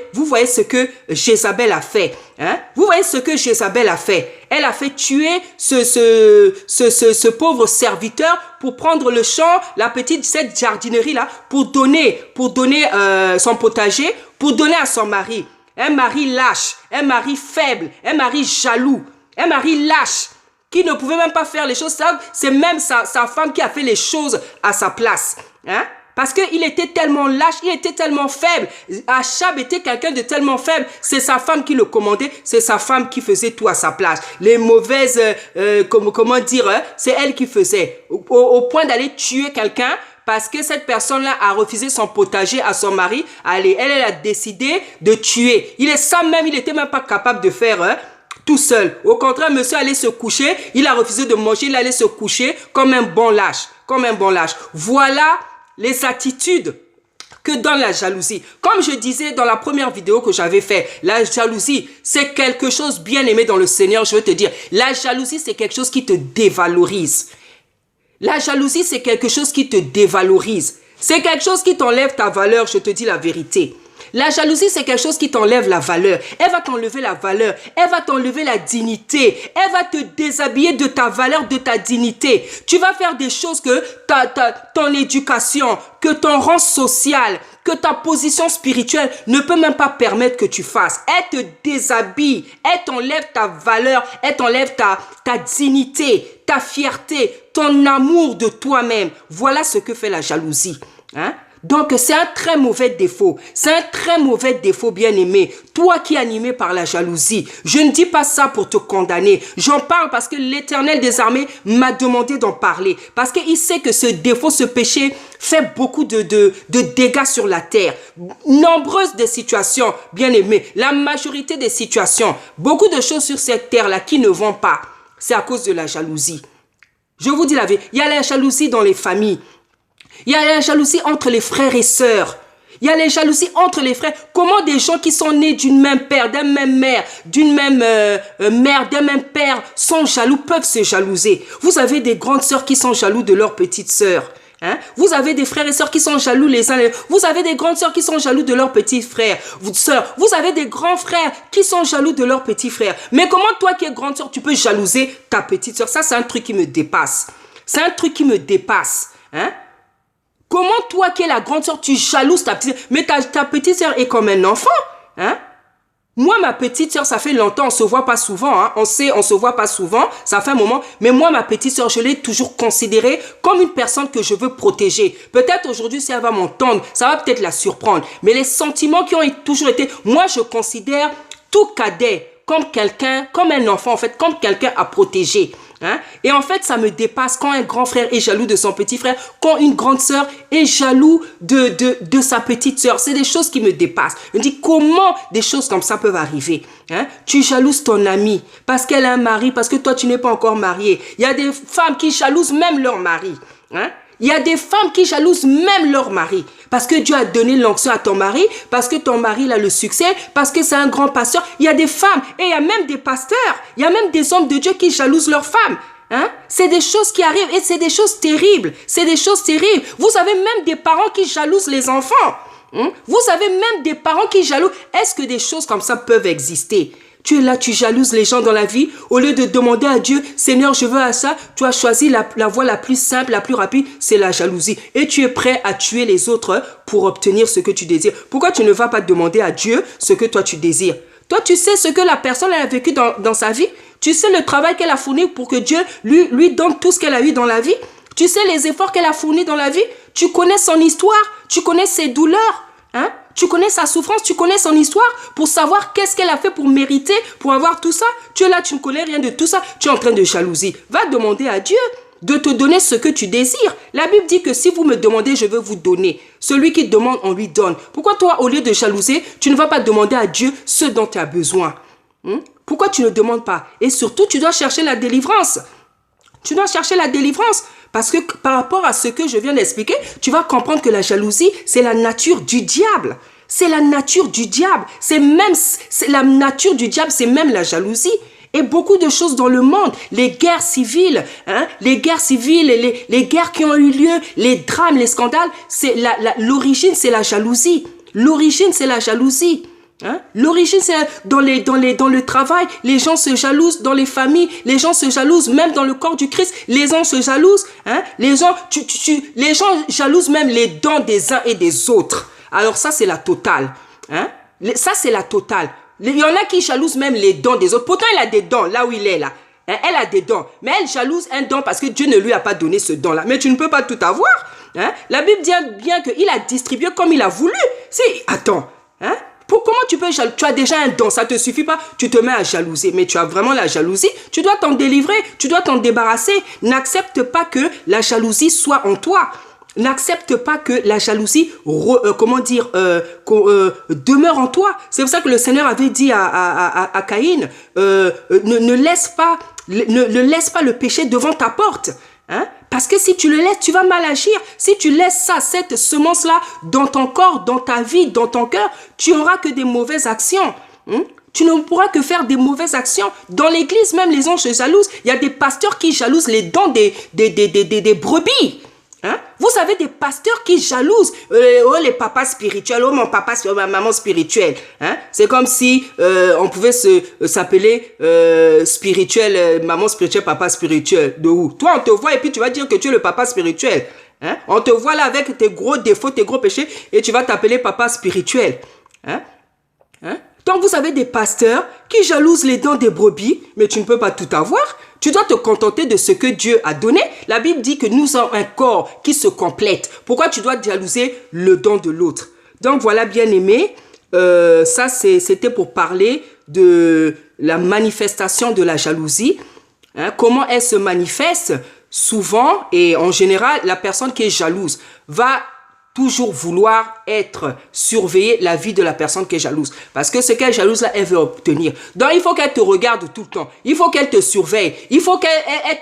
ce que Jézabel a fait. Hein? Vous voyez ce que Jézabel a fait. Elle a fait tuer ce pauvre serviteur pour prendre le champ, cette jardinerie-là, pour donner son potager, pour donner à son mari. Un mari lâche, un mari faible, un mari jaloux, un mari lâche, qui ne pouvait même pas faire les choses. C'est même sa femme qui a fait les choses à sa place. Hein? Parce qu'il était tellement lâche, il était tellement faible. Achab était quelqu'un de tellement faible. C'est sa femme qui le commandait, c'est sa femme qui faisait tout à sa place. Les mauvaises, c'est elle qui faisait. Au point d'aller tuer quelqu'un, parce que cette personne-là a refusé son potager à son mari. Allez, elle a décidé de tuer. Il n'était même pas capable de faire tout seul. Au contraire, monsieur allait se coucher, il a refusé de manger, il allait se coucher comme un bon lâche. Voilà les attitudes que donne la jalousie. Comme je disais dans la première vidéo que j'avais fait, la jalousie, c'est quelque chose bien aimé dans le Seigneur. Je veux te dire, la jalousie, c'est quelque chose qui te dévalorise. La jalousie, c'est quelque chose qui te dévalorise. C'est quelque chose qui t'enlève ta valeur, je te dis la vérité. La jalousie, c'est quelque chose qui t'enlève la valeur. Elle va t'enlever la valeur. Elle va t'enlever la dignité. Elle va te déshabiller de ta valeur, de ta dignité. Tu vas faire des choses que ton éducation, que ton rang social, que ta position spirituelle ne peut même pas permettre que tu fasses. Elle te déshabille. Elle t'enlève ta valeur. Elle t'enlève ta dignité, ta fierté, ton amour de toi-même. Voilà ce que fait la jalousie. Hein? Donc, c'est un très mauvais défaut. C'est un très mauvais défaut, bien-aimé. Toi qui es animé par la jalousie, je ne dis pas ça pour te condamner. J'en parle parce que l'Éternel des armées m'a demandé d'en parler. Parce qu'il sait que ce défaut, ce péché, fait beaucoup de dégâts sur la terre. Nombreuses des situations, bien-aimé, la majorité des situations, beaucoup de choses sur cette terre-là qui ne vont pas, c'est à cause de la jalousie. Je vous dis la vérité, il y a la jalousie dans les familles. Il y a la jalousie entre les frères et sœurs. Il y a les jalousies entre les frères. Comment des gens qui sont nés d'une même père, d'une même mère, d'une même mère, d'un même père sont jaloux, peuvent se jalouser. Vous avez des grandes sœurs qui sont jaloux de leurs petites sœurs. Hein? Vous avez des frères et sœurs qui sont jaloux les uns les autres. Vous avez des grandes sœurs qui sont jaloux de leurs petits frères. Vous avez des grands frères qui sont jaloux de leurs petits frères. Mais comment toi qui es grande sœur, tu peux jalouser ta petite sœur? Ça, c'est un truc qui me dépasse. C'est un truc qui me dépasse. Hein? Comment toi qui es la grande sœur, tu jalouses ta petite sœur? Mais ta petite sœur est comme un enfant, hein? Moi, ma petite sœur, ça fait longtemps, on se voit pas souvent, hein. On se voit pas souvent, ça fait un moment. Mais moi, ma petite sœur, je l'ai toujours considérée comme une personne que je veux protéger. Peut-être aujourd'hui, si elle va m'entendre, ça va peut-être la surprendre. Mais les sentiments qui ont toujours été, moi, je considère tout cadet comme quelqu'un, comme un enfant, en fait, comme quelqu'un à protéger. Hein? Et en fait, ça me dépasse quand un grand frère est jaloux de son petit frère, quand une grande sœur est jaloux de sa petite sœur. C'est des choses qui me dépassent. Je me dis, comment des choses comme ça peuvent arriver? Hein? Tu jalouses ton amie parce qu'elle a un mari, parce que toi, tu n'es pas encore marié. Il y a des femmes qui jalousent même leur mari. Hein? Il y a des femmes qui jalousent même leur mari. Parce que Dieu a donné l'onction à ton mari, parce que ton mari a le succès, parce que c'est un grand pasteur. Il y a des femmes et il y a même des pasteurs. Il y a même des hommes de Dieu qui jalousent leurs femmes. Hein? C'est des choses qui arrivent et c'est des choses terribles. C'est des choses terribles. Vous avez même des parents qui jalousent les enfants. Hein? Vous avez même des parents qui jalousent. Est-ce que des choses comme ça peuvent exister? Tu es là, tu jalouses les gens dans la vie. Au lieu de demander à Dieu, Seigneur, je veux à ça, tu as choisi la voie la plus simple, la plus rapide, c'est la jalousie. Et tu es prêt à tuer les autres pour obtenir ce que tu désires. Pourquoi tu ne vas pas demander à Dieu ce que toi tu désires? Toi, tu sais ce que la personne a vécu dans sa vie? Tu sais le travail qu'elle a fourni pour que Dieu lui donne tout ce qu'elle a eu dans la vie? Tu sais les efforts qu'elle a fournis dans la vie? Tu connais son histoire? Tu connais ses douleurs? Hein? Tu connais sa souffrance, tu connais son histoire pour savoir qu'est-ce qu'elle a fait pour mériter, pour avoir tout ça. Tu es là, tu ne connais rien de tout ça. Tu es en train de jalouser. Va demander à Dieu de te donner ce que tu désires. La Bible dit que si vous me demandez, je vais vous donner. Celui qui demande, on lui donne. Pourquoi toi, au lieu de jalouser, tu ne vas pas demander à Dieu ce dont tu as besoin? Pourquoi tu ne demandes pas? Et surtout, tu dois chercher la délivrance. Tu dois chercher la délivrance. Parce que par rapport à ce que je viens d'expliquer, tu vas comprendre que la jalousie, c'est la nature du diable. C'est la nature du diable. C'est la nature du diable, c'est même la jalousie. Et beaucoup de choses dans le monde, les guerres civiles, hein, les guerres civiles, les guerres qui ont eu lieu, les drames, les scandales, l'origine, c'est la jalousie. L'origine, c'est la jalousie. Hein? L'origine, c'est dans le travail, les gens se jalousent, dans les familles, les gens se jalousent, même dans le corps du Christ, les gens se jalousent. Hein? Les gens jalousent même les dons des uns et des autres. Alors ça, c'est la totale. Hein? Ça, c'est la totale. Il y en a qui jalousent même les dons des autres. Pourtant, il a des dons là où il est là. Hein? Elle a des dons. Mais elle jalouse un don parce que Dieu ne lui a pas donné ce don-là. Mais tu ne peux pas tout avoir. Hein? La Bible dit bien qu'il a distribué comme il a voulu. Attends. Hein? Comment tu peux jalouser? Tu as déjà un don, ça ne te suffit pas, tu te mets à jalouser. Mais tu as vraiment la jalousie, tu dois t'en délivrer, tu dois t'en débarrasser. N'accepte pas que la jalousie soit en toi. N'accepte pas que la jalousie, demeure en toi. C'est pour ça que le Seigneur avait dit à Caïn, ne laisse pas le péché devant ta porte. Hein? Parce que si tu le laisses, tu vas mal agir. Si tu laisses ça, cette semence-là, dans ton corps, dans ta vie, dans ton cœur, tu n'auras que des mauvaises actions. Tu ne pourras que faire des mauvaises actions. Dans l'église, même les gens se jalousent. Il y a des pasteurs qui jalousent les dents des brebis. Hein? Vous savez, des pasteurs qui jalousent les papas spirituels, mon papa, ma maman spirituelle. Hein? C'est comme si on pouvait s'appeler spirituel, maman spirituelle, papa spirituel. De où? Toi, on te voit et puis tu vas dire que tu es le papa spirituel. Hein? On te voit là avec tes gros défauts, tes gros péchés et tu vas t'appeler papa spirituel. Hein? Hein? Donc vous avez des pasteurs qui jalousent les dents des brebis, mais tu ne peux pas tout avoir. Tu dois te contenter de ce que Dieu a donné. La Bible dit que nous avons un corps qui se complète. Pourquoi tu dois jalouser le don de l'autre? Donc voilà, bien aimé, ça c'était pour parler de la manifestation de la jalousie. Hein, comment elle se manifeste? Souvent et en général, la personne qui est jalouse va toujours vouloir surveiller la vie de la personne qui est jalouse. Parce que ce qu'elle est jalouse là, elle veut obtenir. Donc il faut qu'elle te regarde tout le temps. Il faut qu'elle te surveille. Il faut qu'elle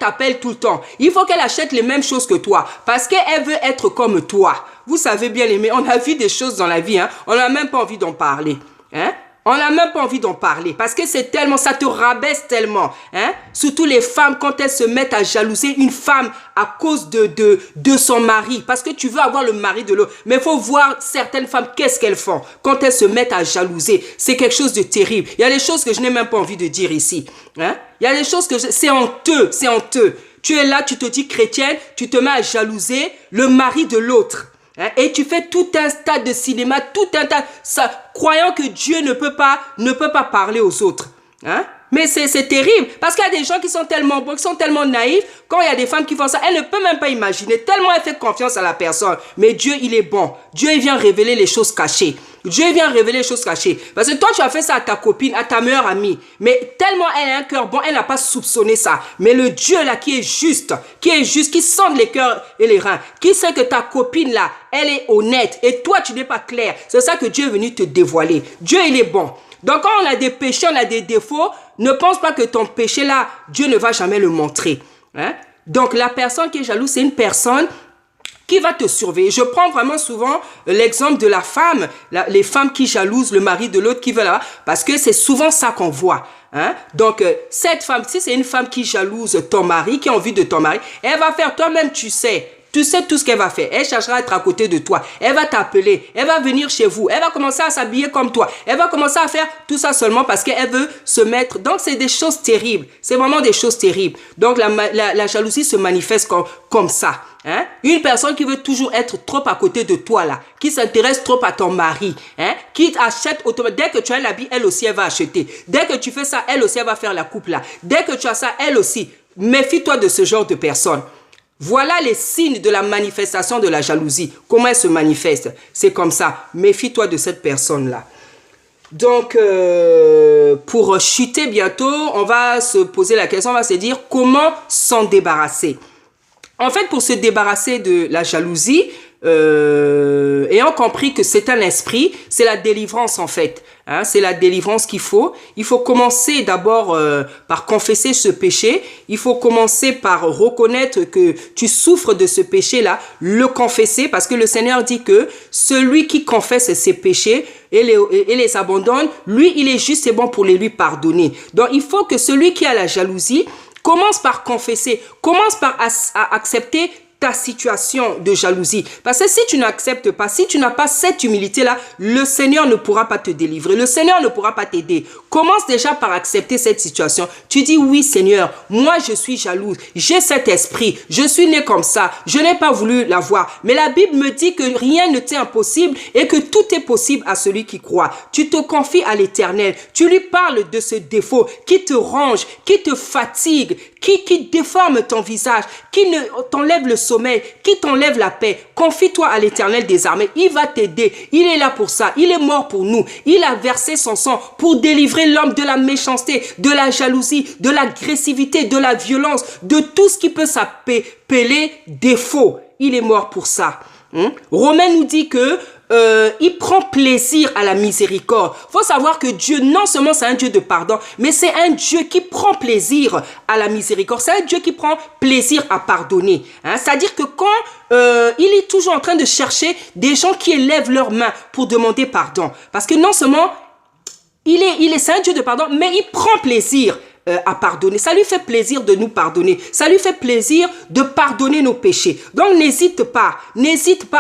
t'appelle tout le temps. Il faut qu'elle achète les mêmes choses que toi. Parce qu'elle veut être comme toi. Vous savez bien aimé, on a vu des choses dans la vie. Hein? On n'a même pas envie d'en parler. Hein? On n'a même pas envie d'en parler parce que c'est tellement, ça te rabaisse tellement. Hein? Surtout les femmes quand elles se mettent à jalouser une femme à cause de son mari. Parce que tu veux avoir le mari de l'autre. Mais il faut voir certaines femmes, qu'est-ce qu'elles font quand elles se mettent à jalouser. C'est quelque chose de terrible. Il y a des choses que je n'ai même pas envie de dire ici. Hein? Il y a des choses que c'est honteux, c'est honteux. Tu es là, tu te dis chrétienne, tu te mets à jalouser le mari de l'autre. Hein, et tu fais tout un tas de cinéma, tout un tas, ça, croyant que Dieu ne peut pas parler aux autres. Hein? Mais c'est terrible, parce qu'il y a des gens qui sont tellement bons, qui sont tellement naïfs, quand il y a des femmes qui font ça, elle ne peut même pas imaginer, tellement elle fait confiance à la personne. Mais Dieu, il est bon. Dieu, il vient révéler les choses cachées. Dieu vient révéler les choses cachées. Parce que toi, tu as fait ça à ta copine, à ta meilleure amie. Mais tellement elle a un cœur bon, elle n'a pas soupçonné ça. Mais le Dieu là qui est juste, qui sonde les cœurs et les reins, qui sait que ta copine là, elle est honnête et toi, tu n'es pas clair. C'est ça que Dieu est venu te dévoiler. Dieu, il est bon. Donc, quand on a des péchés, on a des défauts, ne pense pas que ton péché là, Dieu ne va jamais le montrer. Hein? Donc, la personne qui est jalouse, c'est une personne qui va te surveiller. Je prends vraiment souvent l'exemple de la femme, les femmes qui jalousent le mari de l'autre qui veut là, parce que c'est souvent ça qu'on voit. Hein? Donc, cette femme, si c'est une femme qui jalouse ton mari, qui a envie de ton mari, elle va faire toi-même, tu sais tout ce qu'elle va faire. Elle cherchera à être à côté de toi. Elle va t'appeler. Elle va venir chez vous. Elle va commencer à s'habiller comme toi. Elle va commencer à faire tout ça seulement parce qu'elle veut se mettre. Donc, c'est des choses terribles. C'est vraiment des choses terribles. Donc, la jalousie se manifeste comme ça. Hein? Une personne qui veut toujours être trop à côté de toi là, qui s'intéresse trop à ton mari, hein? Qui achète automatiquement. Dès que tu as l'habit, elle aussi elle va acheter. Dès que tu fais ça, elle aussi elle va faire la coupe là. Dès que tu as ça, elle aussi. Méfie-toi de ce genre de personnes. Voilà les signes de la manifestation de la jalousie. Comment elle se manifeste? C'est comme ça. Méfie-toi de cette personne-là. Donc, pour chuter bientôt, on va se poser la question, on va se dire comment s'en débarrasser. En fait, pour se débarrasser de la jalousie, ayant compris que c'est un esprit, c'est la délivrance en fait. Hein, c'est la délivrance qu'il faut. Il faut commencer d'abord par confesser ce péché. Il faut commencer par reconnaître que tu souffres de ce péché-là, le confesser parce que le Seigneur dit que celui qui confesse ses péchés et les abandonne, lui, il est juste et bon pour les lui pardonner. Donc, il faut que celui qui a la jalousie commence par confesser, commence par accepter ta situation de jalousie. Parce que si tu n'acceptes pas, si tu n'as pas cette humilité-là, le Seigneur ne pourra pas te délivrer. Le Seigneur ne pourra pas t'aider. Commence déjà par accepter cette situation. Tu dis, oui Seigneur, moi je suis jalouse. J'ai cet esprit. Je suis né comme ça. Je n'ai pas voulu l'avoir. Mais la Bible me dit que rien ne t'est impossible et que tout est possible à celui qui croit. Tu te confies à l'Éternel. Tu lui parles de ce défaut qui te ronge, qui te fatigue, qui déforme ton visage, qui t'enlève le sommeil, qui t'enlève la paix. Confie-toi à l'Éternel des armées. Il va t'aider. Il est là pour ça. Il est mort pour nous. Il a versé son sang pour délivrer l'homme de la méchanceté, de la jalousie, de l'agressivité, de la violence, de tout ce qui peut s'appeler défaut. Il est mort pour ça. Romain nous dit que il prend plaisir à la miséricorde. Il faut savoir que Dieu, non seulement c'est un Dieu de pardon, mais c'est un Dieu qui prend plaisir à la miséricorde. C'est un Dieu qui prend plaisir à pardonner. Hein? C'est-à-dire que quand il est toujours en train de chercher des gens qui élèvent leurs mains pour demander pardon. Parce que non seulement c'est un Dieu de pardon, mais il prend plaisir à pardonner. Ça lui fait plaisir de nous pardonner. Ça lui fait plaisir de pardonner nos péchés. Donc n'hésite pas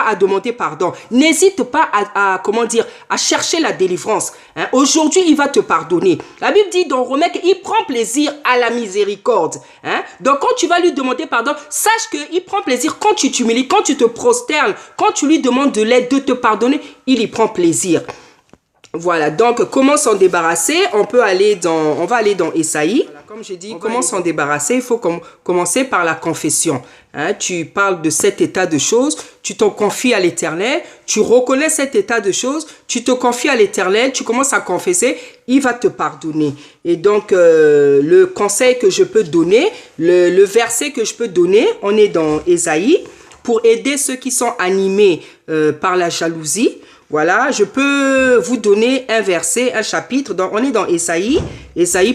à demander pardon. N'hésite pas à chercher la délivrance. Hein? Aujourd'hui, il va te pardonner. La Bible dit dans Romains qu'il prend plaisir à la miséricorde. Hein? Donc quand tu vas lui demander pardon, sache qu'il prend plaisir quand tu t'humilies, quand tu te prosternes, quand tu lui demandes de l'aide, de te pardonner, il y prend plaisir. Voilà, donc comment s'en débarrasser? On va aller dans Ésaïe. Voilà, comme j'ai dit, comment s'en débarrasser? Il faut commencer par la confession. Hein, tu parles de cet état de choses, tu t'en confies à l'Éternel, tu reconnais cet état de choses, tu te confies à l'Éternel, tu commences à confesser, il va te pardonner. Et donc, le conseil que je peux donner, le verset que je peux donner, on est dans Ésaïe, pour aider ceux qui sont animés par la jalousie. Voilà, je peux vous donner un verset, un chapitre. On est dans Ésaïe,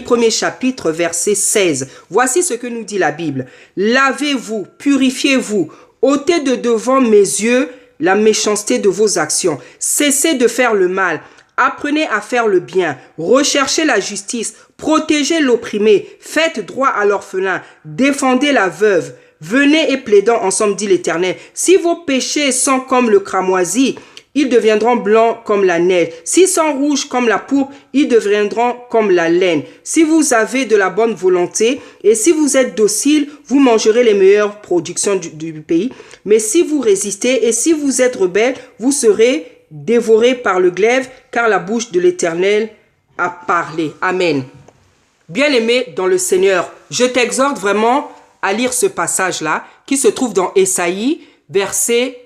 premier chapitre, verset 16. Voici ce que nous dit la Bible. Lavez-vous, purifiez-vous, ôtez de devant mes yeux la méchanceté de vos actions. Cessez de faire le mal, apprenez à faire le bien, recherchez la justice, protégez l'opprimé, faites droit à l'orphelin, défendez la veuve. Venez et plaidons ensemble, dit l'Éternel. Si vos péchés sont comme le cramoisi, ils deviendront blancs comme la neige. S'ils sont rouges comme la pourpre, ils deviendront comme la laine. Si vous avez de la bonne volonté et si vous êtes docile, vous mangerez les meilleures productions du pays. Mais si vous résistez et si vous êtes rebelle, vous serez dévorés par le glaive, car la bouche de l'Éternel a parlé. Amen. Bien-aimé dans le Seigneur, je t'exhorte vraiment à lire ce passage-là qui se trouve dans Ésaïe, verset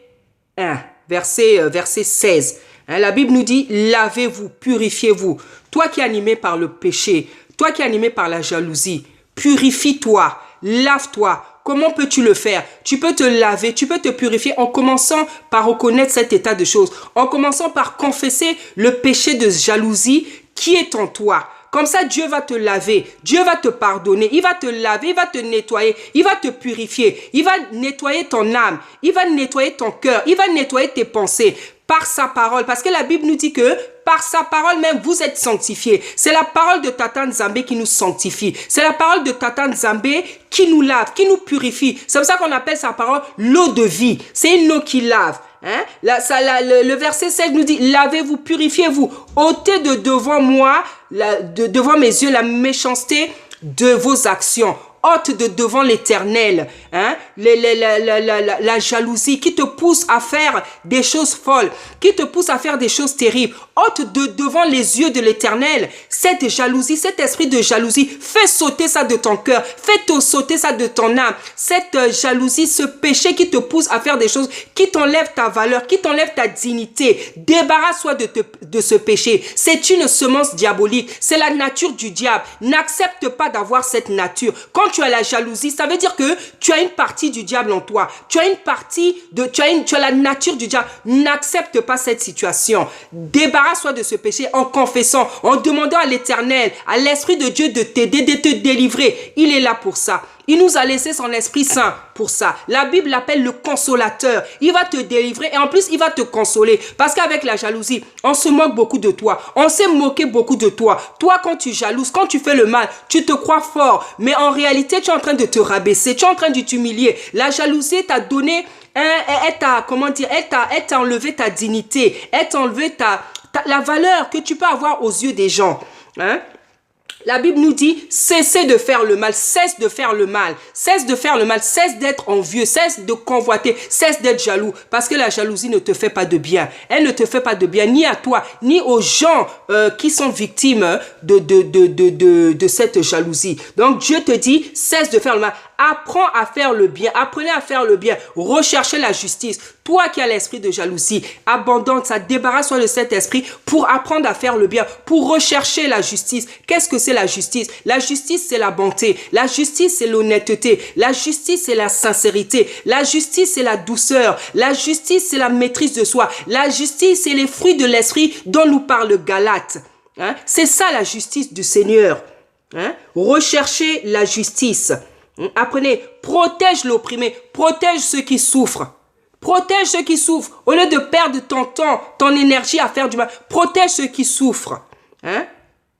1, verset 16. La Bible nous dit, lavez-vous, purifiez-vous. Toi qui es animé par le péché, toi qui es animé par la jalousie, purifie-toi, lave-toi. Comment peux-tu le faire? Tu peux te laver, tu peux te purifier en commençant par reconnaître cet état de choses, en commençant par confesser le péché de jalousie qui est en toi. Comme ça, Dieu va te laver, Dieu va te pardonner, il va te laver, il va te nettoyer, il va te purifier, il va nettoyer ton âme, il va nettoyer ton cœur, il va nettoyer tes pensées par sa parole. Parce que la Bible nous dit que par sa parole même, vous êtes sanctifiés. C'est la parole de Tata Nzambé qui nous sanctifie. C'est la parole de Tata Nzambé qui nous lave, qui nous purifie. C'est comme ça qu'on appelle sa parole l'eau de vie. C'est une eau qui lave. Hein? Le verset 16 nous dit, lavez-vous, purifiez-vous, ôtez de devant moi, devant mes yeux, la méchanceté de vos actions. Ôte de devant l'Éternel, hein? La jalousie qui te pousse à faire des choses folles, qui te pousse à faire des choses terribles. Ôte de devant les yeux de l'Éternel cette jalousie, cet esprit de jalousie. Fais sauter ça de ton cœur, fais sauter ça de ton âme. Cette jalousie, ce péché qui te pousse à faire des choses, qui t'enlève ta valeur, qui t'enlève ta dignité. Débarrasse-toi de ce péché. C'est une semence diabolique, c'est la nature du diable. N'accepte pas d'avoir cette nature. Quand tu as la jalousie, ça veut dire que tu as une partie du diable en toi. Tu as une partie tu as la nature du diable. N'accepte pas cette situation. Débarrasse-toi de ce péché en confessant, en demandant à l'Éternel, à l'Esprit de Dieu de t'aider, de te délivrer. Il est là pour ça. Il nous a laissé son Esprit Saint pour ça. La Bible l'appelle le consolateur. Il va te délivrer et en plus, il va te consoler. Parce qu'avec la jalousie, on se moque beaucoup de toi. On s'est moqué beaucoup de toi. Toi, quand tu jalouses, quand tu fais le mal, tu te crois fort. Mais en réalité, tu es en train de te rabaisser. Tu es en train de t'humilier. La jalousie t'a donné, elle t'a enlevé ta dignité. Elle t'a enlevé la valeur que tu peux avoir aux yeux des gens. Hein? La Bible nous dit, cessez de faire le mal, cesse de faire le mal, cesse de faire le mal, cesse d'être envieux, cesse de convoiter, cesse d'être jaloux, parce que la jalousie ne te fait pas de bien. Elle ne te fait pas de bien, ni à toi, ni aux gens qui sont victimes de cette jalousie. Donc Dieu te dit, cesse de faire le mal. Apprends à faire le bien, apprenez à faire le bien, recherchez la justice. Toi qui as l'esprit de jalousie, abandonne ça, débarrasse-toi de cet esprit pour apprendre à faire le bien, pour rechercher la justice. Qu'est-ce que c'est la justice? La justice, c'est la bonté. La justice, c'est l'honnêteté. La justice, c'est la sincérité. La justice, c'est la douceur. La justice, c'est la maîtrise de soi. La justice, c'est les fruits de l'esprit dont nous parle Galate. Hein? C'est ça la justice du Seigneur. Hein? Recherchez la justice. Apprenez, protège l'opprimé, protège ceux qui souffrent. Protège ceux qui souffrent. Au lieu de perdre ton temps, ton énergie à faire du mal, protège ceux qui souffrent. Hein?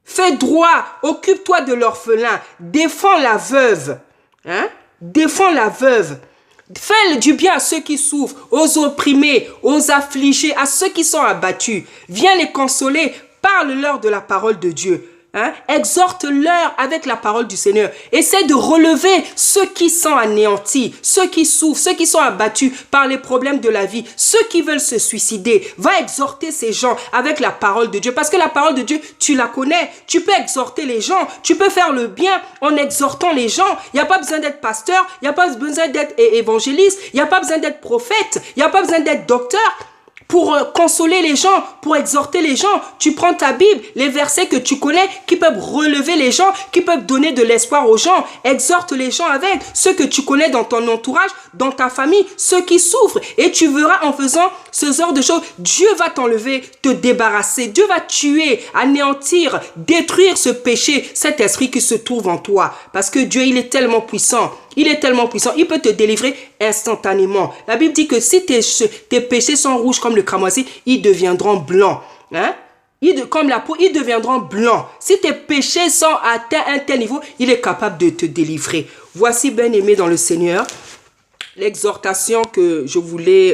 Fais droit, occupe-toi de l'orphelin, défends la veuve. Hein? Défends la veuve. Fais du bien à ceux qui souffrent, aux opprimés, aux affligés, à ceux qui sont abattus. Viens les consoler, parle-leur de la parole de Dieu. Hein? Exhorte-leur avec la parole du Seigneur. Essaie de relever ceux qui sont anéantis, ceux qui souffrent, ceux qui sont abattus par les problèmes de la vie, ceux qui veulent se suicider. Va exhorter ces gens avec la parole de Dieu. Parce que la parole de Dieu, tu la connais. Tu peux exhorter les gens. Tu peux faire le bien en exhortant les gens. Il n'y a pas besoin d'être pasteur. Il n'y a pas besoin d'être évangéliste. Il n'y a pas besoin d'être prophète. Il n'y a pas besoin d'être docteur. Pour consoler les gens, pour exhorter les gens, tu prends ta Bible, les versets que tu connais, qui peuvent relever les gens, qui peuvent donner de l'espoir aux gens. Exhorte les gens avec ceux que tu connais dans ton entourage, dans ta famille, ceux qui souffrent. Et tu verras en faisant ce genre de choses, Dieu va t'enlever, te débarrasser. Dieu va tuer, anéantir, détruire ce péché, cet esprit qui se trouve en toi. Parce que Dieu, il est tellement puissant. Il est tellement puissant, il peut te délivrer instantanément. La Bible dit que si tes péchés sont rouges comme le cramoisi, ils deviendront blancs. Hein? Comme la peau, ils deviendront blancs. Si tes péchés sont à un tel niveau, il est capable de te délivrer. Voici, bien-aimé dans le Seigneur, l'exhortation que je voulais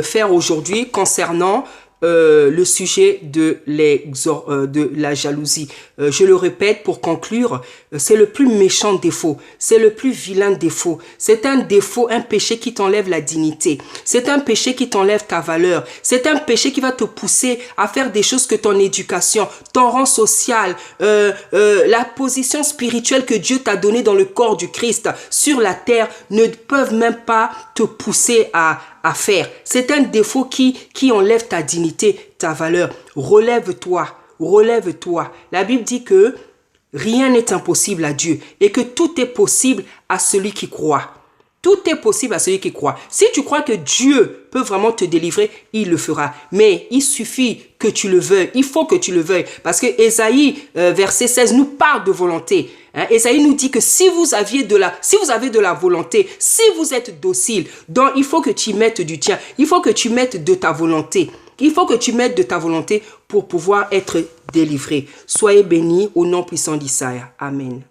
faire aujourd'hui concernant le sujet de la jalousie. Je le répète pour conclure, c'est le plus méchant défaut, c'est le plus vilain défaut. C'est un défaut, un péché qui t'enlève la dignité. C'est un péché qui t'enlève ta valeur. C'est un péché qui va te pousser à faire des choses que ton éducation, ton rang social, la position spirituelle que Dieu t'a donnée dans le corps du Christ sur la terre ne peuvent même pas te pousser à faire. C'est un défaut qui enlève ta dignité, ta valeur. Relève-toi, relève-toi. La Bible dit que rien n'est impossible à Dieu et que tout est possible à celui qui croit. Tout est possible à celui qui croit. Si tu crois que Dieu peut vraiment te délivrer, il le fera. Mais il suffit que tu le veuilles. Il faut que tu le veuilles. Parce que Ésaïe, verset 16, nous parle de volonté. Ésaïe nous dit que si vous avez de la volonté, si vous êtes docile, donc il faut que tu mettes du tien. Il faut que tu mettes de ta volonté. Il faut que tu mettes de ta volonté pour pouvoir être délivré. Soyez bénis au nom puissant d'Isaïe. Amen.